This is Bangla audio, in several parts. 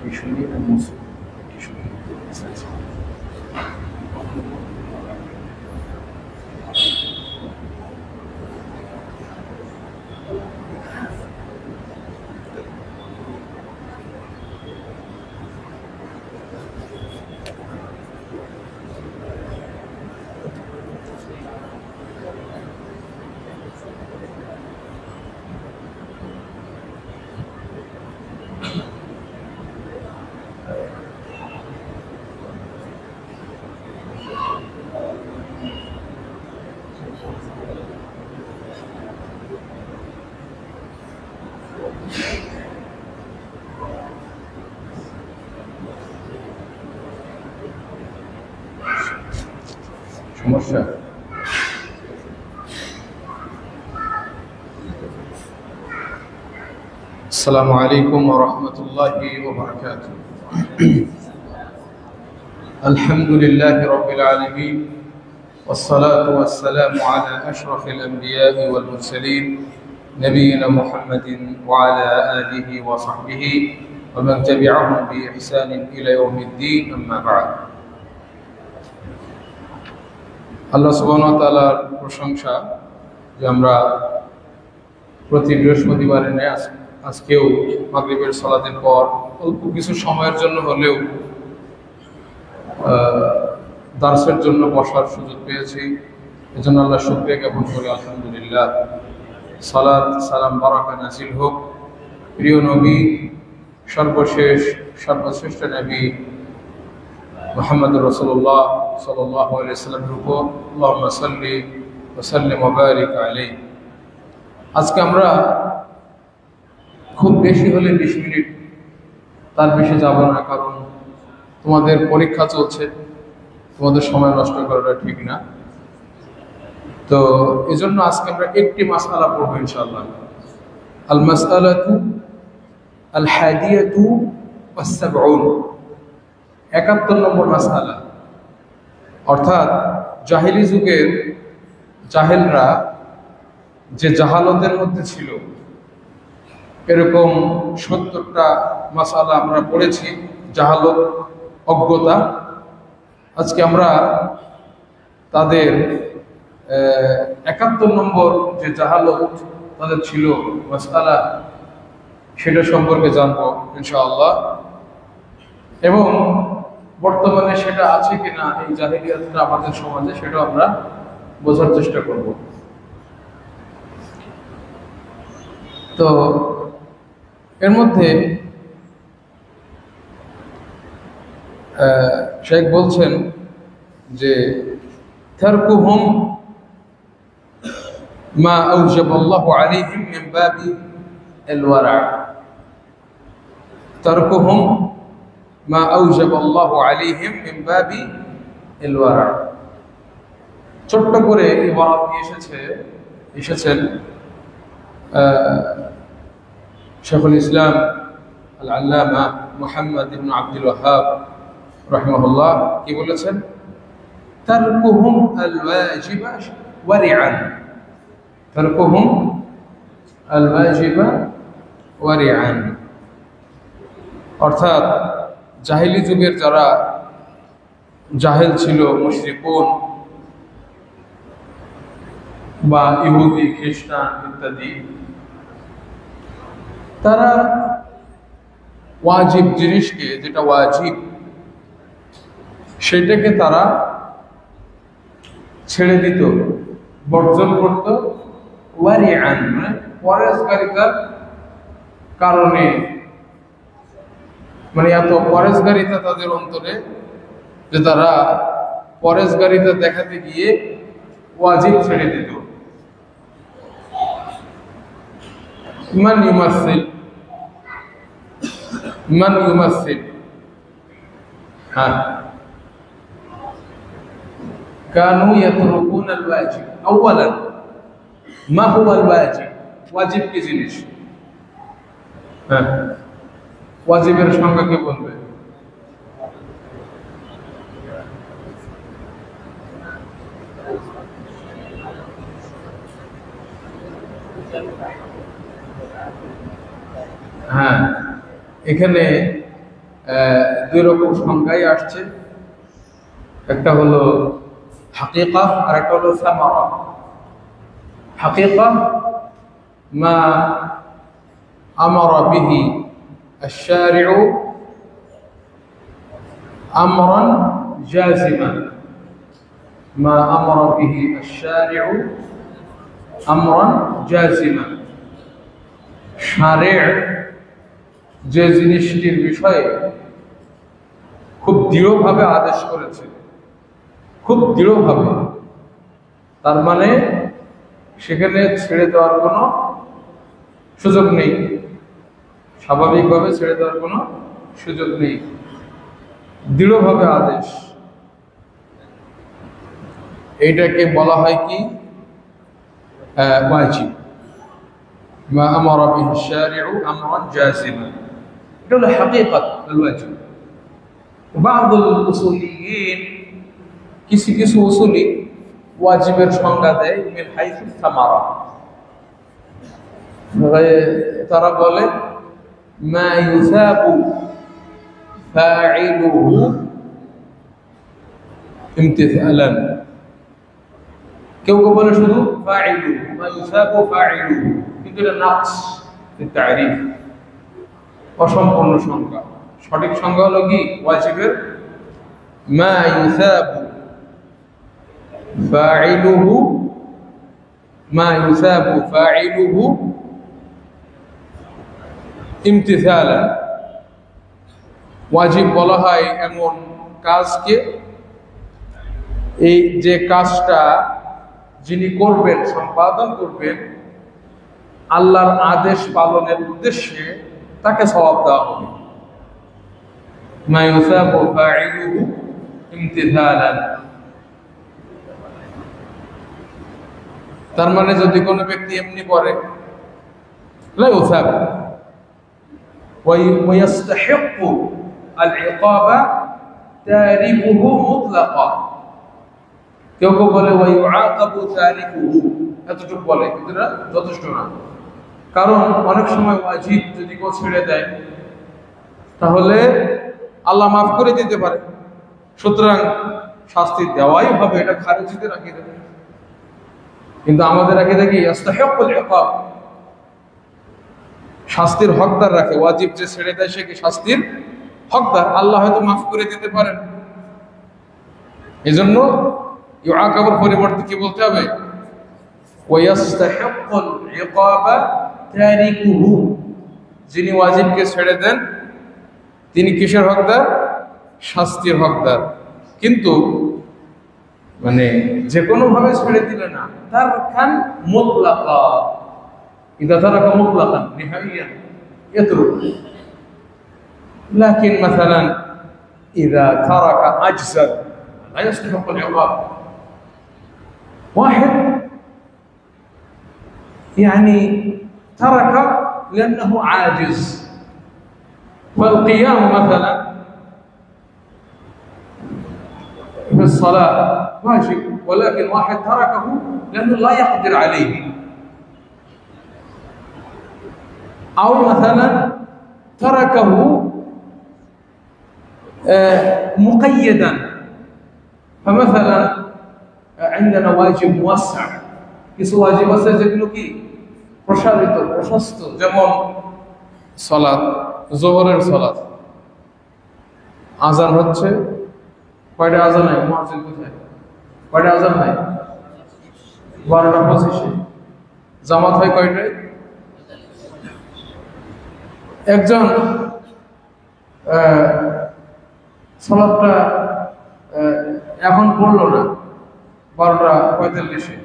টিস্যু নিয়ে মুছে টিস্যু সমস্যা। আসসালামু আলাইকুম ওয়া রাহমাতুল্লাহি ওয়া বারাকাতুহু। আলহামদুলিল্লাহি রাব্বিল আলামিন ওয়াসসালাতু ওয়াসসালামু আলা আশরাফিল আমবিয়া'i ওয়াল মুরসালিন নবিয়িনা মুহাম্মাদিন ওয়া আলা আলিহি ওয়া সাহবিহি ওয়া মান তাবি'আহুম বিইহসানিন ইলা ইয়াউমিদ্দিন, আম্মা বা'দ। আল্লাহ সুবহানাহু ওয়া তাআলার প্রশংসা যে আমরা প্রতি বৃহস্পতিবারে আজকেও মাগরিবের সালাতের পর অল্প কিছু সময়ের জন্য হলেও দার্সের জন্য বসার সুযোগ পেয়েছি। এজন্য আল্লাহ শুকরিয়া জ্ঞাপন করি, আলহামদুলিল্লাহ। সালাত সালাম বারাকা নাজিল হোক প্রিয় নবী, সর্বশ্রেষ্ঠ নবী মুহাম্মদুর রাসূলুল্লাহ সাল্লাল্লাহু আলাইহি ওয়াসাল্লামের উপর। আল্লাহুম্মা সাল্লি ওয়া সাল্লিম ওয়া বারিক আলাইহি। আজকে আমরা খুব বেশি হলে 20 মিনিট, তার বেশি যাব না, কারণ তোমাদের পরীক্ষা চলছে, তোমাদের সময় নষ্ট করাটা ঠিক না। তো এজন্য আজকে আমরা একটি মাসআলা পড়ব ইনশাআল্লাহ। আল মাসআলাতু আল হাদিয়াতু ওয়াস সাবউন, 71 নম্বর মাসআলা। অর্থাৎ জাহেলি যুগের জাহেলরা যে জাহালতের মধ্যে ছিল, এরকম 70টা মাসআলা আমরা পড়েছি। জাহালত, অজ্ঞতা। আজকে আমরা তাদের 71 নম্বর যে জাহালত তাদের ছিল মাসআলা, সেটা সম্পর্কে জানবো ইনশাআল্লাহ। এবং বর্তমানে সেটা আছে কিনা এই জাহেলিয়াতটা আমাদের সমাজে, সেটা আমরা বোঝার চেষ্টা করব। তো এর মধ্যে শেখ বলছেন যে তারকুহুম মা আওজাবাল্লাহু আলাইহিম মিন বাবি আল ওয়ারা। তারকুহুম মা আওজাবাল্লাহু আলাইহিম মিন বাবি আল ওয়ারা। ছোট্ট করে ইবারত নিয়ে এসেছেন শেখুল ইসলাম আল আল্লামা মুহাম্মদ ইবনে আব্দুল ওয়াহ্হাব রাহিমাহুল্লাহ। কি বলেছেন? তারকুহুম আল ওয়াজিবা ওয়ারিআন। তারকুহুম আল ওয়াজিবা ওয়ারিআন, অর্থাৎ জাহেলি যুগের যারা জাহেল ছিল, মুশরিকুন বা ইহুদি, খ্রিস্টান ইত্যাদি, তারা ওয়াজিব জিনিসকে, যেটা ওয়াজিব, সেটাকে তারা ছেড়ে দিত, বর্জন করত। ওয়ারিআন মানে পরেশগারিতার কারণে, মানে এত পরেশগারিতা তাদের অন্তরে যে তারা পরেশগারিতা দেখাতে গিয়ে ওয়াজিব ছেড়ে দিত। মান ইউমাসসিল, হ্যাঁ, কানু ইয়াতরুকুন আল ওয়াজিব। আউয়ালান মা হুয়া আল ওয়াজিব? ওয়াজিব কি জিনিস? হ্যাঁ, ওয়াজিবের সংজ্ঞা কে বলবে? হ্যাঁ, এখানে দুই রকম সংজ্ঞাই আসছে, একটা হলো হাকিকা আর একটা হলো সামারা। হাকিকা মা আমারা বিহি আশ-শারি'ু আমরান জাযিমান, মা আমারা বিহি আশ-শারি'ু আমরান জাযিমান। শারি' যে জিনিসটির বিষয়ে খুব দৃঢ়ভাবে আদেশ করেছে, খুব দৃঢ়ভাবে, তার মানে সেখানে ছেড়ে দেওয়ার কোনো সুযোগ নেই, স্বাভাবিকভাবে ছেড়ে দেওয়ার কোনো সুযোগ নেই, দৃঢ়ভাবে আদেশ। এইটাকে বলা হয় কি ওয়াজিব, মা আমারা বিহি আশ-শারি'ু আমরান জাযিমান, এটা হলো হাকিকাত আল-ওয়াজিব। বা'দুল উসুলিয়িন, কিছু কিছু উসুলি ওয়াজিবের সংজ্ঞা দেয় মিন হাইসু সামারা, তারা বলে মা ইউসাবু ফাইলুহু ইমতিসালান, কেউ কেউ বলে শুধু ফাইলু, মা ইউসাবু ফাইলুহু, কিন্তু এটা নাকস তারিফ, অসম্পূর্ণ সংজ্ঞা। সঠিক সংজ্ঞা হলো কি ওয়াজিবের মা ইউসাবু ফাইলুহু, মা ইউসাবু ফাইলুহু ইমতিসালান। ওয়াজিব বলা হয় এমন কাজকে, এই যে কাজটা যিনি করবেন, সম্পাদন করবেন আল্লাহর আদেশ পালনের উদ্দেশ্যে, তাকে সওয়াব দেওয়া হবে। মা ইউসাবু ফাইলুহু ইমতিসালান, তার মানে যদি কোনো ব্যক্তি এমনি করে লা ইউসাব ওয়া ইয়াস্তাহিক্কু আল-ইকাবা তারিকুহু মুতলাকা, কেউ কেউ বলে ওয়া ইউআকাবু তারিকুহু, এতটুকু বলে, কিন্তু এটা যথেষ্ট না। কারণ অনেক সময় ওয়াজিব যদি কেউ ছেড়ে দেয় তাহলে আল্লাহ মাফ করে দিতে পারে, সুতরাং শাস্তি দেওয়াই হবে, এটা খারিজিতে রাখি দেবে। কিন্তু আমাদের রাখি দেখি ইস্তাহিকুল ইকাব, শাস্তির হকদার রাখে। ওয়াজিব যে ছেড়ে দেয় সে কি শাস্তির হকদার, আল্লাহ হয়তো মাফ করে দিতে পারেন। এজন্য ইউআকাবের পরিবর্তে কি বলতে হবে ওয়াইস্তাহিকুল ইকাবা তারিকুহু, যিনি ওয়াজিবকে ছেড়ে দেন তিনি কিসের হকদার? শাস্তির হকদার। কিন্তু মানে যে কোনো ভাবে ছেড়ে দিলে না, তারকান মুতলাকা, ইদা তারাকা মুতলাকান নিহাইয়ান ইয়াতরুক, লাকিন মাসালান ইদা তারাকা আজজার লা ইস্তাহিকুল ইকাব। واحد يعني ترك لأنه عاجز، فالقيام مثلا في الصلاة واجب، ولكن واحد تركه لأنه لا يقدر عليه، أو مثلا تركه مقيدا، فمثلا عندنا واجب موسع، কিছু ওয়াজিব আছে যেগুলো কি প্রসারিত, প্রশস্ত, যেমন সালাত, যোহরের সালাত, আজান হচ্ছে, কয়টা আজান হয়? মুয়াজ্জিন কোথায়? কয়টা আজান হয়? 12:25। জামাত হয় কয়টায়? একজন সালাতটা এখন পড়লো না, 12:45,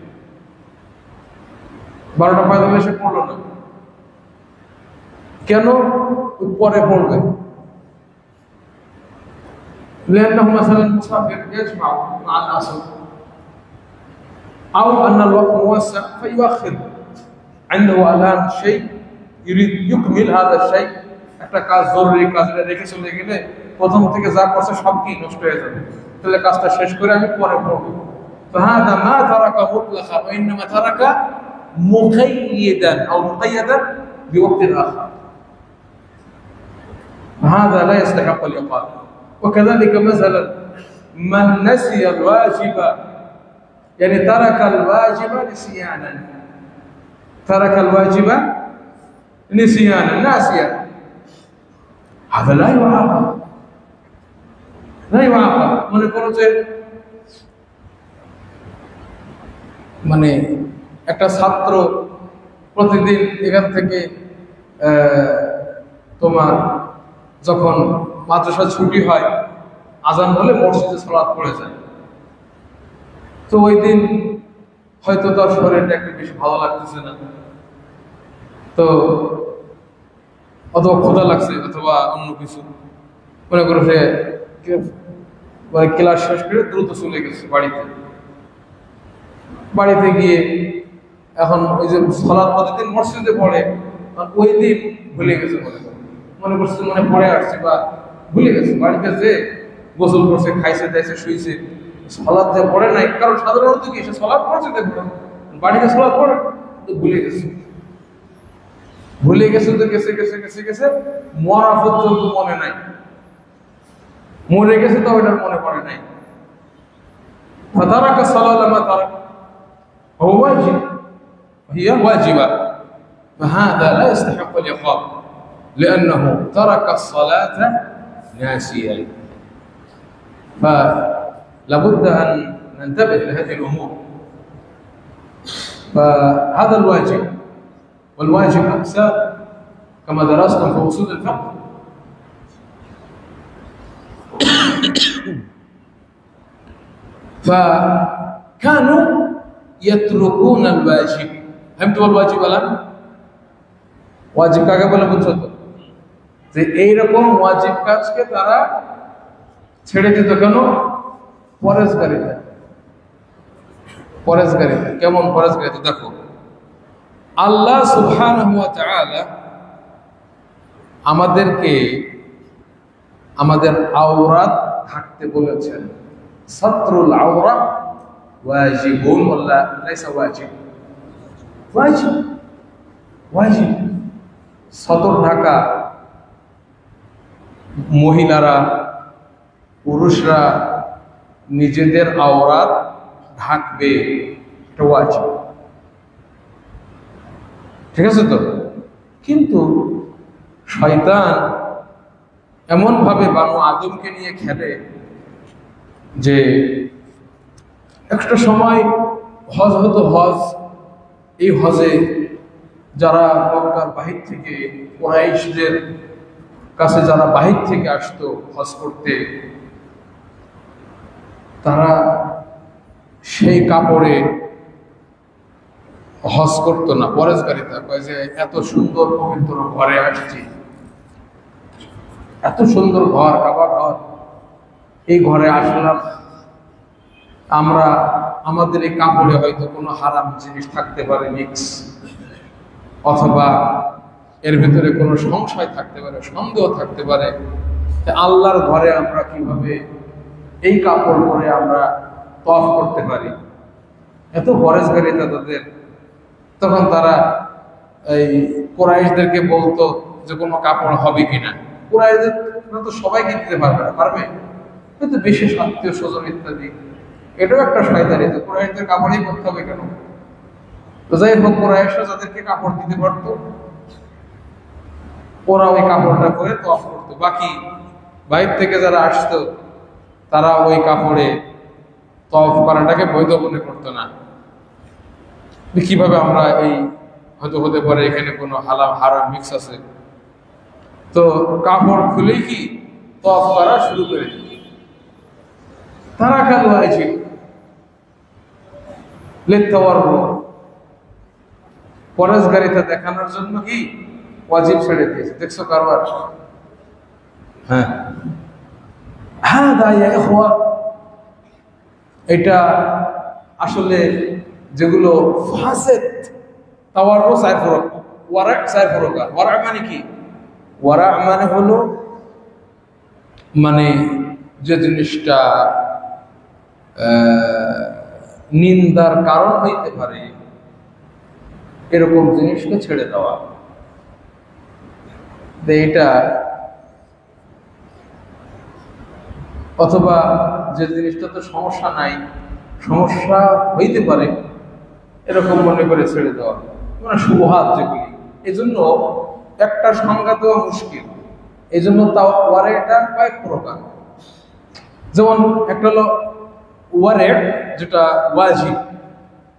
12:45 পড়লো না, কেন? পরে পড়বে। لأنه مثلا مسافر يجمع مع العصر، أو أن الوقت موسع فيؤخر، عنده الآن شيء يريد يكمل هذا الشيء، একটা কাজ জরুরি, কাজটা রেখে চলে গেলে প্রথম থেকে যা করছে সব কি নষ্ট হয়ে যাবে, তাহলে কাজটা শেষ করে আমি পরে পড়বো। فهذا ما ترك مطلقا وإنما ترك مقيدا أو مقيدا بوقت آخر. هذا لا يستحق العقاب. وكذلك مثلا من نسي الواجب يعني ترك الواجب نسيانا، ترك الواجب نسيانا ناسيا، هذا لا يعاقب، لا يعاقب। মনে করো যে মানে একটা ছাত্র প্রতিদিন এখান থেকে তোমার যখন মাদ্রাসা ছুটি হয় আজান হলে মসজিদে সালাত পড়ে যায়। তো ওই দিন হয়তো তার শরীরটা একটু বেশি ভালো লাগতেছে না, তো অথবা ক্ষুধা লাগছে অথবা অন্য কিছু, মনে করো সে ক্লাস শেষ করে দ্রুত চলে গেছে বাড়িতে। বাড়িতে গিয়ে এখন ওই যে সালাত প্রতিদিন মসজিদে পড়ে, ওই দিন ভুলে গেছে, মনে করছে মনে পড়ে আসছে বা ভুলে গেছে, বাড়িতে যে গোসল করছে, খাইছে দাইছে শুয়েছে, সালাত পড়ে নাই। কারণ সাধারণত কি সে সালাত পড়ছে দেখো, বাড়িতে সালাত পড়ে তো ভুলে গেছে, ভুলে গেছে তো গেছে গেছে গেছে গেছে মরা পর্যন্ত মনে নাই, মরে গেছে তো ওইটার মনে পড়ে নাই। ফাতারাকা সালাতা মা তারাক هو واجب، هي واجبة، فهذا لا يستحق العقاب لأنه ترك الصلاة ناسيا. فلابد أن ننتبه لهذه الأمور. فهذا الواجب، والواجب أقسام كما درسنا في أصول الفقه. فكانوا يتركون الواجب. فهمتوا الواجب الآن؟ ওয়াজিব কাকে বলে বুঝছো তো? যে এইরকম ওয়াজিব কাজকে তারা ছেড়ে দিত কেন? পরেশগারিতা। পরেশগারিতা কেমন পরেশগারিতা? দেখো, আল্লাহ সুবহানাহু ওয়া তাআলা আমাদেরকে আমাদের আওরাত ঢাকতে বলেছেন। সাতরুল আওরা ওয়াজিবুন ওয়ালা লাইসা ওয়াজিব, ওয়াজিব ওয়াজিব। সতর ঢাকা মহিলারা পুরুষরা নিজেদের আওরাত ঢাকবে, এটা ওয়াজিব, ঠিক আছে তো? কিন্তু শয়তান এমন ভাবে বানু আদমকে নিয়ে খেলে যে একটা সময় হজ হতো, হজ, এই হজে যারা মক্কার বাহির থেকে কুরাইশদের কাছে যারা বাহির থেকে আসতো হজ করতে, তারা সেই কাপড়ে হজ করতো না। পরেশগারিতা কয় যে এত সুন্দর পবিত্র ঘরে আসছি, এত সুন্দর ঘর, কাবা ঘর, এই ঘরে আসলাম, আমরা আমাদের এই কাপড়ে হয়তো কোনো হারাম জিনিস থাকতে পারে মিক্স, অথবা এর ভিতরে কোনো সংশয় থাকতে পারে, সন্দেহ থাকতে পারে। আল্লাহর ঘরে আমরা কিভাবে এই কাপড় পরে আমরা তওয়াফ করতে পারি? এত পরেশগারিতা তাদের। তখন তারা এই কুরাইশদেরকে বলতো যে কোনো কাপড় হবে কিনা। কুরাইশদের তো সবাইকে দিতে পারবে না, পারবে? কিন্তু বিশেষ আত্মীয় স্বজন ইত্যাদি, এটাও একটা শয়তানি। তো কুরাইশদের কাপড়ই করতে হবে কেন? তো যাই হোক, কুরাইশরা যাদেরকে কাপড় দিতে পারতো ওরা ওই কাপড়টা পরে তওয়াফ করতো। বাকি বাইরে থেকে যারা আসতো তারা ওই কাপড়ে তওয়াফ করাটাকে বৈধ মনে করতো না। কিভাবে আমরা এই হয়তো হতে পারে এখানে কোনো হারাম মিক্স আছে, তো কাপড় খুলেই কি তওয়াফ করা শুরু করে দিত। তারা কাল ওয়াজিব লিতাওয়াররুক, পরেশগারিতা দেখানোর জন্য কি ওয়াজিব ছেড়ে দিয়েছে। দেখছো কারবার? হ্যাঁ, হাদা ইয়া ইখওয়া, এটা আসলে যেগুলো ফাসেদ, তাওয়াররু চার প্রকার, ওয়ারা চার প্রকার। ওয়ারা মানে কি? ওয়ারা মানে হলো মানে যে জিনিসটা নিন্দার কারণ হইতে পারে এরকম জিনিসকে ছেড়ে দেওয়া। এটা অথবা যে জিনিসটাতে সমস্যা নাই, সমস্যা হইতে পারে এরকম মনে করে ছেড়ে দেওয়া, মানে শুভহাত যেগুলি। এই জন্য একটা সংজ্ঞা দেওয়া মুশকিল। এই জন্য তাও ওয়ারেটা কয়েক প্রকার। যেমন একটা হলো ওয়ারে, যেটা ওয়াজিব,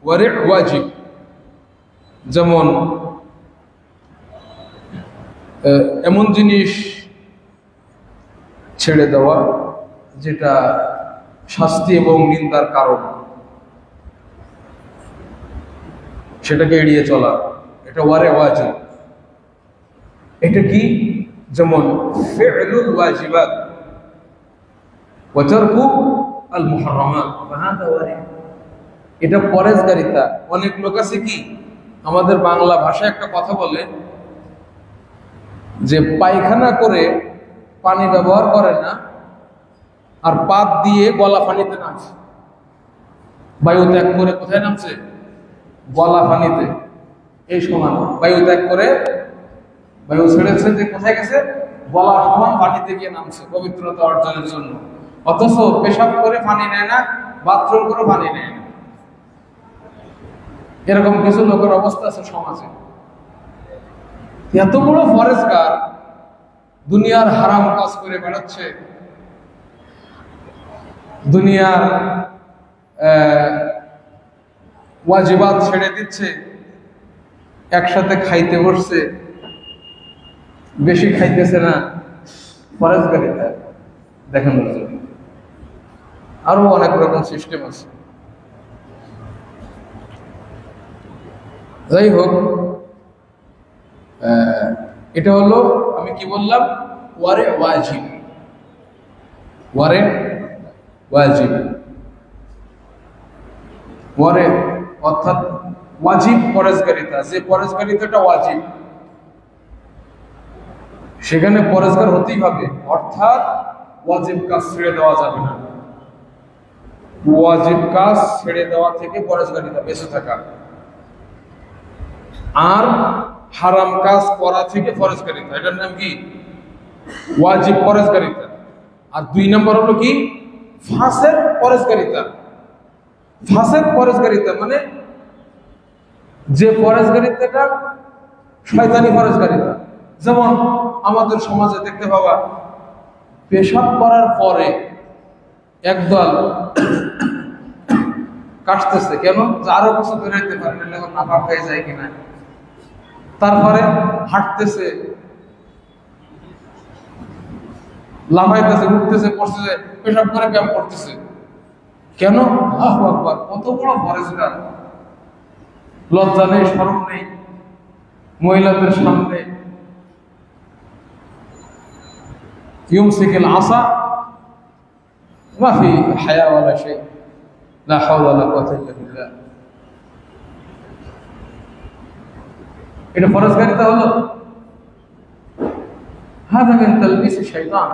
ওয়ারে ওয়াজিব। যেমন এমন জিনিস ছেড়ে দেওয়া যেটা শাস্তি এবং নিন্দার কারণ, সেটাকে এড়িয়ে চলা, এটা ওয়ারে ওয়াজিব। এটা কি? যেমন ফি'লুল ওয়াজিবাত ওয়া তারকু আল মুহাররামাত, ফাহাদা ওয়ারে। এটা পরেজগারিতা। অনেক লোক আছে কি, আমাদের বাংলা ভাষায় একটা কথা বলে যে পায়খানা করে পানি ব্যবহার করে না, আর পাত দিয়ে গলা পানিতে নামছে। বায়ু ত্যাগ করে কোথায় নামছে? গলা পানিতে। এই সমান বায়ু ত্যাগ করে, বায়ু ছেড়েছে যে কোথায় গেছে? গলা সমান পানিতে গিয়ে নামছে পবিত্রতা অর্জনের জন্য। অথচ পেশাব করে পানি নেয় না, বাথরুম করে পানি নেয় না। এরকম কিছু লোকের অবস্থা আছে সমাজে। এত বড় ফরেজগার, দুনিয়ার হারাম কাজ করে বেড়াচ্ছে, দুনিয়ার ওয়াজিবাত ছেড়ে দিচ্ছে, একসাথে খাইতে বসছে, বেশি খাইতেছে না, ফরেজগারিতা দেখানোর জন্য। আরো অনেক রকম সিস্টেম আছে। যাই হোক, এটা হলো, আমি কি বললাম, ওয়ারে ওয়াজিব। ওয়ারে ওয়াজিব, ওয়ারে অর্থাৎ ওয়াজিব পরেজগারিতা। যে পরেজগারিতাটা ওয়াজিব, সেখানে পরেজগার হতেই হবে। অর্থাৎ ওয়াজিব কাজ ছেড়ে দেওয়া যাবে না। ওয়াজিব কাজ ছেড়ে দেওয়া থেকে পরেজগারিতা, বেঁচে থাকা। আর হারাম কাজ করা থেকে পরেজগারিতা, এটার নাম কি? ওয়াজিব পরেজগারিতা। আর 2 নম্বর হলো কি? ফাসেক পরেজগারিতা। ফাসেক পরেজগারিতা মানে যে পরেজগারিতাটা শয়তানি পরেজগারিতা। যেমন আমাদের সমাজে দেখতে পাবা, পেশাব করার পরে একদল কাটতেছে। কেন? আরো কিছু বেরোইতে পারে না, নাপাক হয়ে যায় কিনা। তারপরে হাঁটতেছে, লাফাইতেছে, উঠতেছে, পড়তেছে, পেশাব করে ব্যায়াম করতেছে। কেন? আল্লাহু আকবার, কত বড় পরেজগার! লজ্জা নেই, শরম নেই মহিলাদের সামনে। ইউমসিকুল আসা মা ফি হায়া ওয়ালা শাই, লা হাওলা ওয়ালা কুওয়াতা ইল্লা বিল্লাহ। এটা ফরজগারিতা হলো। হাদা মিন তালবিস শাইতান।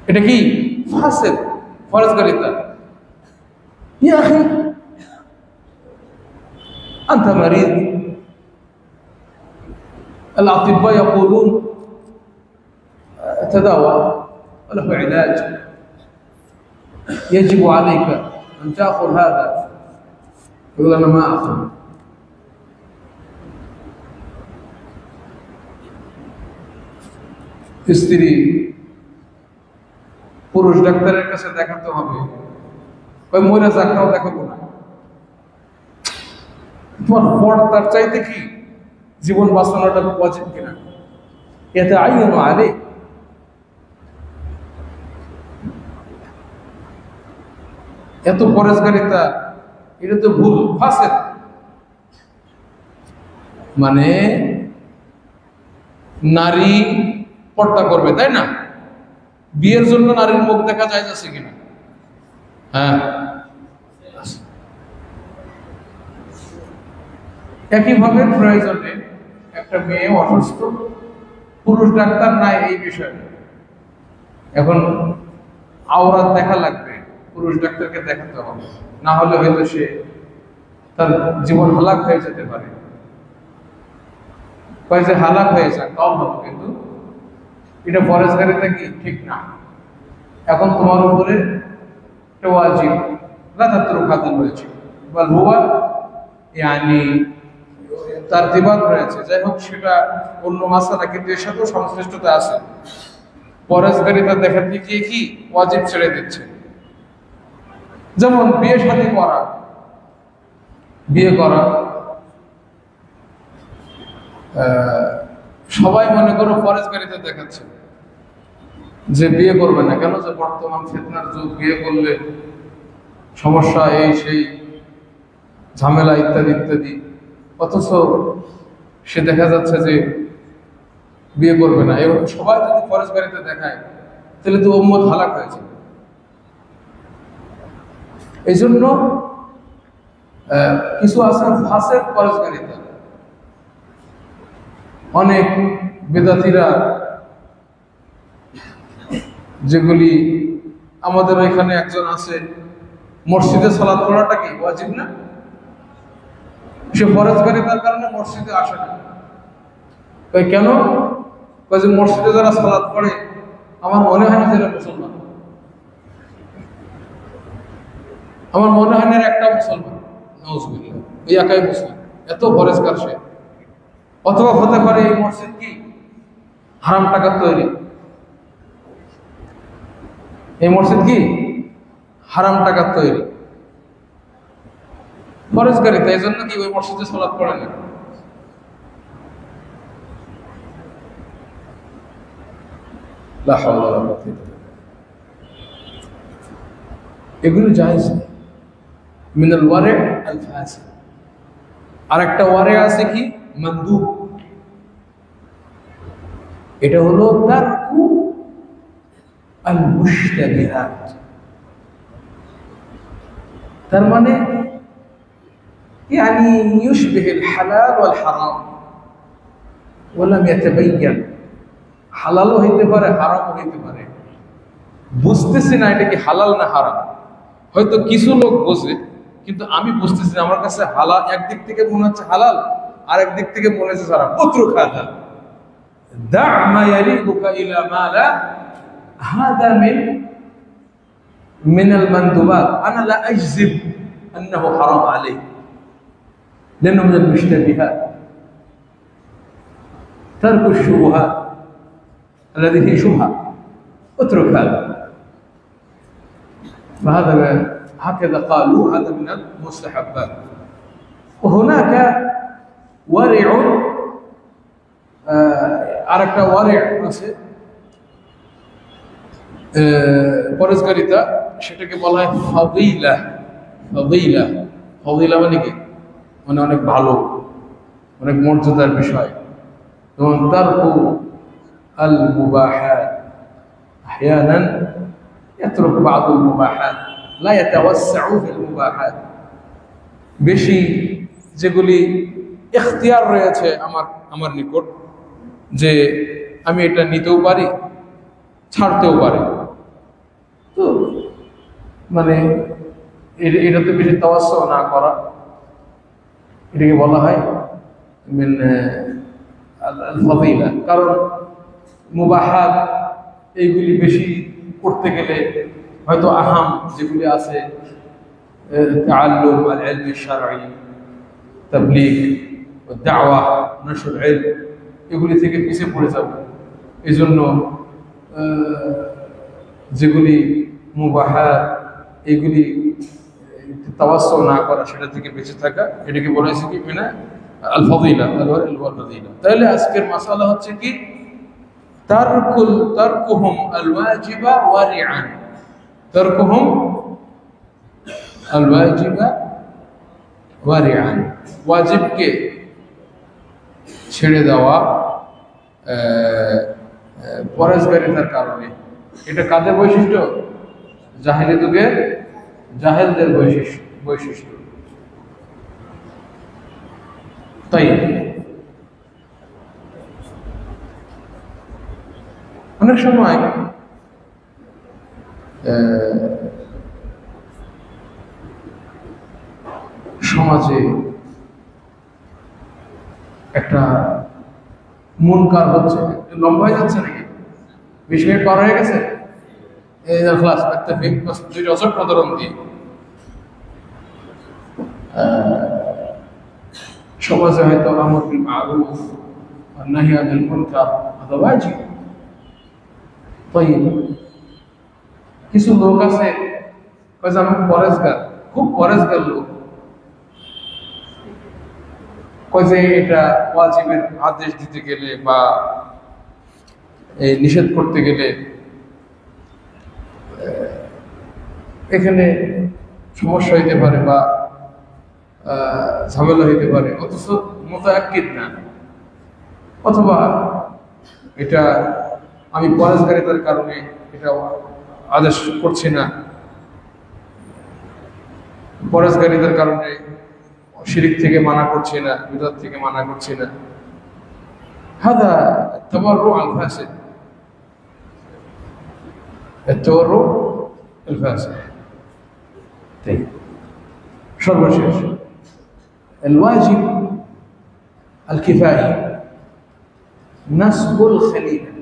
এটা কি? ফাসিক ফরজগারিতা। ইয়া আখি আনতা মারিদ, الأطباء يقولون تداوى وله علاج، يجب عليك أن تأخذ هذا. يقول أنا ما أخذ। স্ত্রী পুরুষ ডাক্তারের কাছে দেখাতে হবে, ওই মহিলা ডাক্তারও দেখাবো না। তোমার পর্দার চাইতে কি জীবন বাঁচানোটা ওয়াজিব কিনা, এতে আইন আলে। এত পরেজগারিতা, এটা তো ভুল, ফাসেক। মানে নারী পর্দা করবে, তাই না? বিয়ের জন্য নারীর মুখ দেখা যায় যাচ্ছে কিনা? হ্যাঁ। একইভাবে প্রয়োজনে একটা মেয়ে অসুস্থ, পুরুষ ডাক্তার নাই এই বিষয়ে, এখন আওরাত দেখা লাগবে, পুরুষ ডাক্তারকে দেখাতে হবে, না হলে হয়তো সে তার জীবন হালাক হয়ে যেতে পারে। কয় যে হালাক হয়ে যাক তাও ভালো, কিন্তু এটা ফরজগারিতা কি ঠিক না। এখন তোমার উপরে একটা ওয়াজিব লা তাতরুকাতুন রয়েছে, বল হুয়া ইয়ানি তারতিবাত রয়েছে, যাই হোক সেটা অন্য মাসালা, কিন্তু এর সাথেও সংশ্লিষ্টতা আছে। ফরজগারিতা দেখাতে গিয়ে কি ওয়াজিব ছেড়ে দিচ্ছে। যেমন বিয়ে শাদী করা, বিয়ে করা সবাই মনে করো ফরজগারিতা দেখাচ্ছে যে বিয়ে করবে না কেন, যে বর্তমান ফিতনার যুগ, বিয়ে করলে সমস্যা, এই সেই ঝামেলা ইত্যাদি ইত্যাদি। অথচ সে দেখা যাচ্ছে যে বিয়ে করবে না। এবং সবাই যদি ফরজগারিতা দেখায় তাহলে তো উম্মত হালাক হয়ে যাবে। এই জন্য কিছু আছে ফাসেক ফরজগারিতা। অনেক বেদাতীরা, যেগুলি আমাদের এখানে একজন আছে, মসজিদে সালাত পড়াটা কি ওয়াজিব না? সে ফরজগারিতার কারণে মসজিদে আসে না। কেন? যে মসজিদে যারা সালাত পড়ে আমার মনে হয় না যারা মুসলমান, আমার মনে হয় না একটা মুসলমান, নাউজুবিল্লাহ, এই একাই মুসলিম, এত ফরজগার সে। অথবা হতে পারে এই মসজিদ কি হারাম টাকার তৈরি, এই মসজিদ কি হারাম টাকার তৈরি, ফরজগারিতা। এই জন্য কি ওই মসজিদে সালাত পড়ে না। এগুলো জায়েজ মিনাল ওয়ারে আল ফাসিদ। আর একটা ওয়ারে আছে কি মানদুব, এটা হলো তারকু আল মুশতাবিহাত। তার মানে يعني يشبه الحلال والحرام ولم يتبين। হালালও হইতে পারে, হারামও হইতে পারে, বুঝতেছি না এটা কি হালাল না হারাম। হয়তো কিছু লোক বোঝে, কিন্তু আমি বুঝতেছি না। আমার কাছে হালাল একদিক থেকে মনে হচ্ছে হালাল, আর একদিক থেকে মনে হচ্ছে হারাম। উতরুক হাযা দা মা ইয়ালিকুকা ইলা মা লা হাযা মিন আল মানদুবাত আনা লা আজজিব আন্নাহু হারাম আলাইহি لأنه من المشتبهات ترك الشبهات الذي هي شبهة اترك هذا. فهذا هكذا قالوا هذا من المستحبات. وهناك ورع আরেকটা ওয়ারি' আছে পরজগারিতা, সেটাকে বলা হয় ফাদিলা। ফাদিলা, ফাদিলা মানে কি? মানে অনেক ভালো, অনেক মর্যাদার বিষয়। যেমন তারকু আল মুবাহাত, আহয়ানান ইয়াতরুক বা'দুল মুবাহাত লা ইয়াতাওয়াসসাউ ফিল মুবাহাত। বেশি যেগুলি ইখতিয়ার রয়েছে আমার নিকট, যে আমি এটা নিতেও পারি ছাড়তেও পারি, তো মানে এটাতে বেশি তাওয়াসসু না করা, এটাকে বলা হয় মিন আল ফাদিলা। কারণ মুবাহাত এইগুলি বেশি করতে গেলে হয়তো আহাম যেগুলি আছে, তাআল্লুম আল ইলম শারঈ, তাবলীগ, দাওয়া, নশর ইলম, এগুলি থেকে পিছিয়ে পড়ে যাব। এই জন্য যেগুলি মুবাহাত, এগুলি তাওয়াসসু না করা, সেটা থেকে বেঁচে থাকা, এটাকে বলা হয়েছে কি মিনা আল ফাদিলা, আল ফাদিলা। তাহলে আজকের মাসালা হচ্ছে কি তারকুহুম আল ওয়াজিবা ওয়ারিআন, তারকুহুম আল ওয়াজিবা ওয়ারিআন, ওয়াজিবকে ছেড়ে দেওয়া পরজগারিতার কারণে। এটা কাদের বৈশিষ্ট্য? জাহেলি যুগের জাহেলদের বৈশিষ্ট্য। তাই অনেক সময় সমাজে একটা মুনকার হচ্ছে, লম্বা হয়ে যাচ্ছে নাকি? 20 মিনিট পার হয়ে গেছে। এই ক্লাস দুইটা ছোট্ট উদাহরণ দিই। সমাজে হয়তো আমর বিল মারুফ আর নাহি আনিল মুনকার হযা ওয়াজিব। তাইব, কিছু লোক আছে কয় যে আমি পরেজগার, খুব পরেজগার লোক, কয় যে এটা ওয়াজিবের আদেশ দিতে গেলে বা এই নিষেধ করতে গেলে এখানে সমস্যা হইতে পারে বা ঝামেলা হইতে পারে, অথচ মুতাআক্কিদ না, অথবা এটা আমি পরেজগারিতার কারণে এটা আদেশ করছি না, পরেজগারিতার কারণে শিরিক থেকে মানা করছি না, বিদআত থেকে মানা করছি না। হাদা তাবাররু আল ফাসিদ, التورع الفاسد. طيب، সর্বশেষ الواجب الكفائي نسب الخليفة،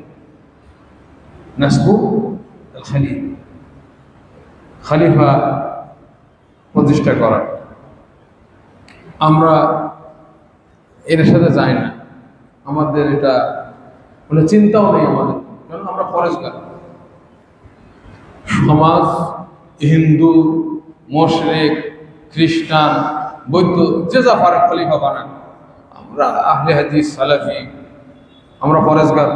نسب الخليفة، খলিফা প্রতিষ্ঠা করা। আমরা এর সাথে যাই না, আমাদের এটা মানে চিন্তাও নেই আমাদের, কারণ আমরা পরেজগার। সমাজ হিন্দু, মুশরিক, খ্রিস্টান, বৌদ্ধ যে যা পারে খলিফা বানান, আমরা আহলে হাদিস সালাফি, আমরা পরেজগার,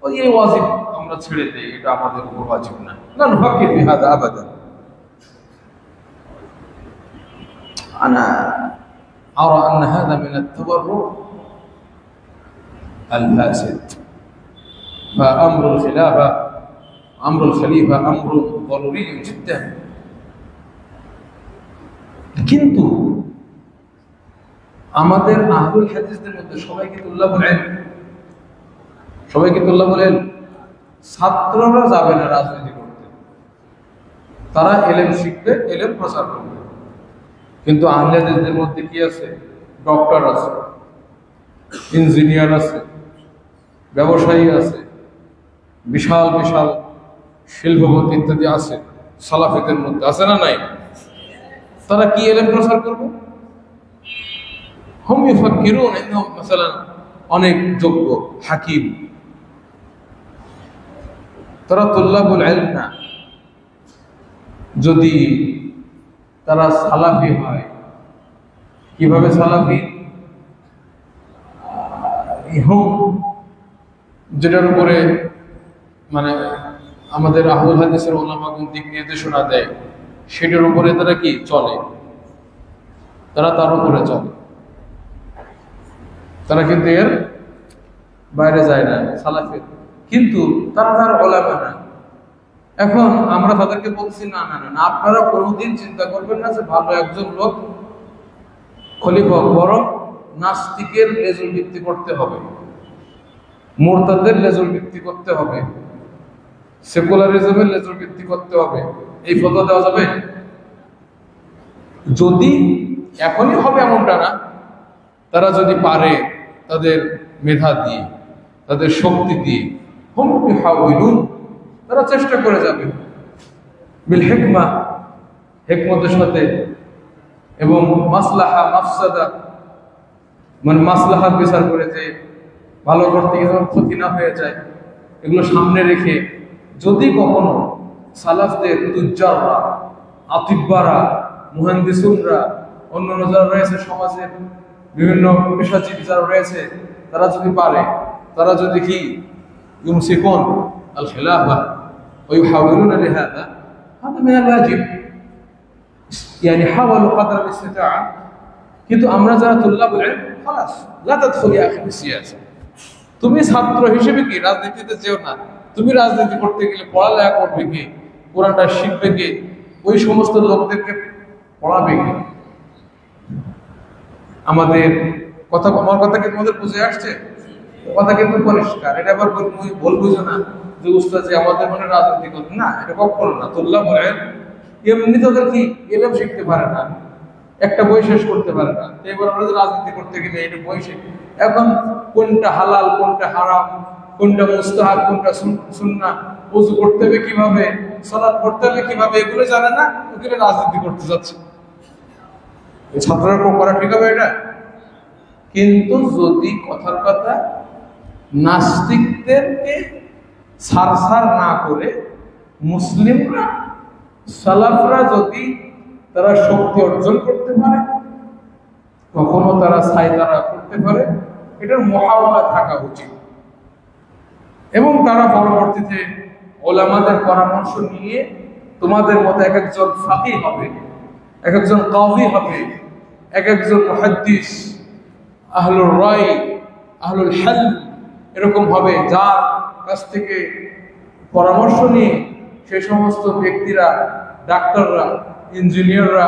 ওই এই ওয়াজিব আমরা ছেড়ে দেই, এটা আমাদের উপর ওয়াজিব না। না নুফাক্কির ফি হাযা আবাদান। আনা আরা আন হাযা মিন আত-তাবাররু আল-ফাসিদ। فأمر الخلافة أمر الخليفة أمر ضروري جدا। কিন্তু আমাদের আহলুল হাদিসদের মধ্যে সবাই কি তুল্লাবুল ইলম? সবাই কি তুল্লাবুল ইলম? ছাত্ররা যাবে না রাজনীতি করতে, তারা ইলম শিখবে, ইলম প্রচার করবে। কিন্তু আহলে হাদিসদের মধ্যে কি আছে? ডক্টর আছে, ইঞ্জিনিয়ার আছে, ব্যবসায়ী আছে, বিশাল বিশাল শিল্পপতি ইত্যাদি আছে সালাফিদের মধ্যে, আছে না নাই? তারা কি ইলম প্রচার করবে? হুম ইউফাক্কিরুন ইন্নাহুম মাসালান অনেক যোগ্য হাকিম, তারা তুল্লাবুল ইলম না। যদি তারা সালাফি হয়, কিভাবে সালাফি? যেটার উপরে মানে আমাদের আহলুল হাদিসের উলামাগণ দিক নির্দেশনা দেয়, সেটার উপরে তারা কি চলে, তারা তার উপরে চলে, তারা কিন্তু এর বাইরে যায় না সালাফের। কিন্তু তারা তার উলামা না। এখন আমরা তাদেরকে বলছি না না না, আপনারা কোনোদিন চিন্তা করবেন না যে ভালো একজন লোক খলিফা, বরং নাস্তিকের লেজুল ভিত্তি করতে হবে, মুরতাদের লেজুল ভিত্তি করতে হবে, সেকুলারিজমের লেজুল ভিত্তি করতে হবে, এই ফতোয়া দেওয়া যাবে? যদি এখনই হবে এমনটা না, তারা যদি পারে তাদের মেধা দিয়ে, তাদের শক্তি দিয়ে, হুম ইউহাউলুন, তারা চেষ্টা করে যাবে বিল হিকমা, হিকমতের সাথে, এবং মাসলাহা মাফসাদা মানে মাসলাহার বিচার করে, যে ভালো করতে গিয়ে যেন ক্ষতি না হয়ে যায়, এগুলো সামনে রেখে যদি কখনো সালাফদের তুজ্জাররা, আতিব্বারা, মুহান্দিসুনরা, অন্যান্য যারা রয়েছে সমাজের বিভিন্ন পেশাজীবী যারা রয়েছে, তারা যদি পারে, তারা যদি কি ইউমসিকুন আল খিলাফা ওয়া ইউহাউলুনা লিহাযা, হাযা মিনাল ওয়াজিব, يعني حاولوا قدر الاستطاعة। কিন্তু আমরা যারা তুল্লাবুল ইলম, خلاص لا تدخل يا اخي بالسياسة। তুমি ছাত্র হিসেবে কি রাজনীতিতে যেও না। তুমি রাজনীতি করতে গেলে পড়ালেখা করবে কি, কোরআনটা শিখবে কি, ওই সমস্ত লোকদেরকে পড়াবে কি? আমাদের কথা, আমার কথা কি তোমাদের বুঝে আসছে? কথা কিন্তু পরিষ্কার। এটা আবার ভুল বুঝো না যে উস্তাদ যে আমাদের মনে রাজনীতি করতে, না, এটা কখনো না। তুল্লাবুল ইলম এমনি তাদের কি ইলম শিখতে পারে না, একটা বই শেষ করতে পারে না, এবার আমরা রাজনীতি করতে গেলে এটা বই শেখ। এখন কোনটা হালাল কোনটা হারাম, কোনটা মুস্তাহাব কোনটা সুন্নাহ, ওযু করতে হবে কিভাবে, সালাত পড়তে হবে কিভাবে, এগুলো জানে না, ওগুলো রাজনীতি করতে যাচ্ছে। এই ছাত্ররা করা ঠিক হবে এটা? কিন্তু যদি কথার কথা নাস্তিকদেরকে ছাড় না করে মুসলিমরা সালাফরা যদি তারা শক্তি অর্জন করতে পারে, কখনো তারা সাইতারা করতে পারে, এটার মুহাওয়ালা থাকা উচিত। এবং তারা পরবর্তীতে ওলামাদের পরামর্শ নিয়ে তোমাদের মতো এক একজন ফাকিহ হবে, এক একজন কাযী হবে, এক একজন মুহাদ্দিস, আহলুর রায়, আহলুল হাল এরকম হবে, যার কাছ থেকে পরামর্শ নিয়ে সেই সমস্ত ব্যক্তিরা, ডাক্তাররা, ইঞ্জিনিয়াররা,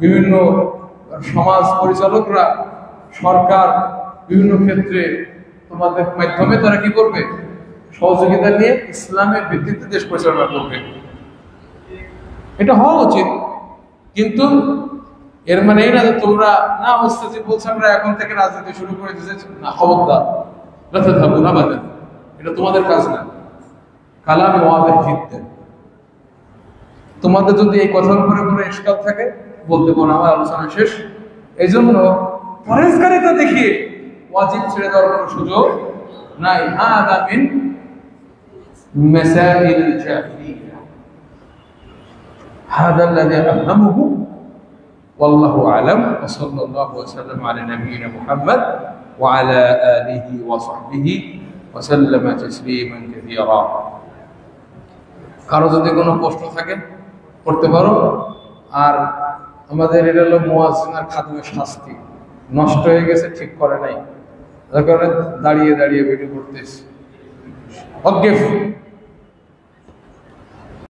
বিভিন্ন সমাজ পরিচালকরা, সরকার বিভিন্ন ক্ষেত্রে তোমাদের মাধ্যমে তারা কি করবে, সহযোগিতা নিয়ে ইসলামের ভিত্তিতে দেশ পরিচালনা করবে। এটা হওয়া উচিত। কিন্তু এর মানে এই না যে তোমরা না ওস্তাজি বলছে আমরা এখন থেকে রাজনীতি শুরু করে দিয়েছি, না, খবরদার, রাতে থাকবো না বাদে, এটা তোমাদের কাজ না। কালামে ওয়াদে জিততে তোমাদের যদি এই কথার উপরে কোনো ইশকাল থাকে বলতে পারো, আমার আলোচনা শেষ। এই জন্য পরেজগারিতা দেখিয়ে ওয়াজিব ছেড়ে দেওয়ার কোনো সুযোগ নাই। হাদা মিন মাসাইল জাহিলিয়া, হাদা আল্লাযী আফহামুহু ওয়াল্লাহু আ'লাম ওয়া সাল্লাল্লাহু ওয়া সাল্লাম আলা নাবিয়িনা মুহাম্মদ ওয়া আলা আলিহি ওয়া সাহবিহি ওয়া সাল্লামা তাসলিমান কাসীরা। কারো যদি কোনো প্রশ্ন থাকে করতে পারো। আর আমাদের এটা হলো মুয়াজ্জিন আর খাদেমের শাস্তি, নষ্ট হয়ে গেছে, ঠিক করে নাই, যার কারণে দাঁড়িয়ে দাঁড়িয়ে ভিডিও করতেছি। অজ্ঞেফ